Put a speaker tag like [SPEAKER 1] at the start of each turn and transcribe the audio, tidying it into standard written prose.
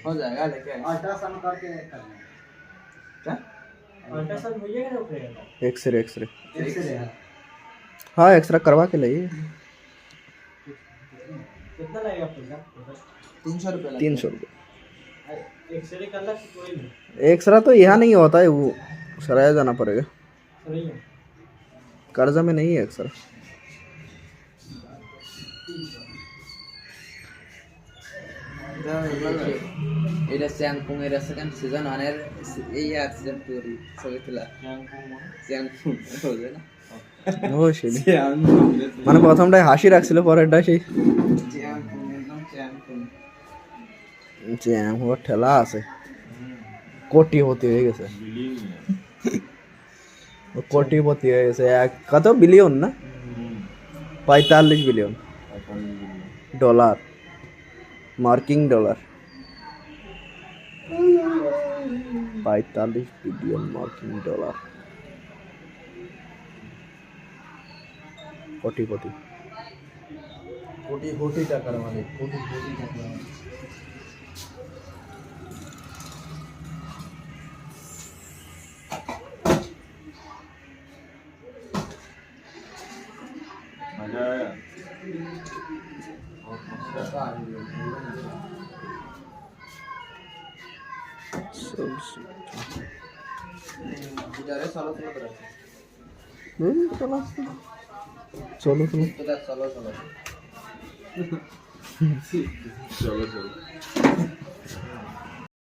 [SPEAKER 1] हो जाएगा लेकिन
[SPEAKER 2] अल्ट्रासाउंड करके करना
[SPEAKER 1] क्या
[SPEAKER 2] अल्ट्रासाउंड हो जाएगा ना फिर
[SPEAKER 3] एक्सरे
[SPEAKER 2] एक्सरे है
[SPEAKER 3] हाँ एक्सरे करवा के लाइए।
[SPEAKER 2] कितना लगेगा पैसा
[SPEAKER 1] 300 रुपये
[SPEAKER 3] 300 रुपये।
[SPEAKER 2] एक्सरे करना कि कोई नहीं
[SPEAKER 3] एक्सरा तो यहाँ नहीं होता है, वो सराया जाना पड़ेगा।
[SPEAKER 2] सही है
[SPEAKER 3] कर्जा में नहीं है एक्सरा।
[SPEAKER 1] এটা চ্যাংপুং এর সেকেন্ড সিজন অনের এই অ্যাক্সিডেন্ট তৈরি সবেতলা চ্যাংপুং হবে না
[SPEAKER 3] ও সেই মানে প্রথমটায় হাসি রাখছিল, পরেরটা সেই
[SPEAKER 1] চ্যাংপুং একদম চ্যাংপুং
[SPEAKER 3] জ্যাম হওয়ার ঠেলা আছে। কোটিপতি হয়ে গেছে, কোটিপতি হয়ে গেছে। কত বিলিয়ন না, 45 বিলিয়ন ডলার, মার্কিন ডলার। 45 বিলিয়ন মার্কিন ডলার। কোটিপতি,
[SPEAKER 1] কোটি কোটি টাকার মালিক, কোটি কোটি টাকার মালিক।
[SPEAKER 4] मजा आया।
[SPEAKER 1] गिटारे चलो चलो करा
[SPEAKER 3] চলো চলো
[SPEAKER 1] तो दैट चलो चलो
[SPEAKER 4] चलो चलो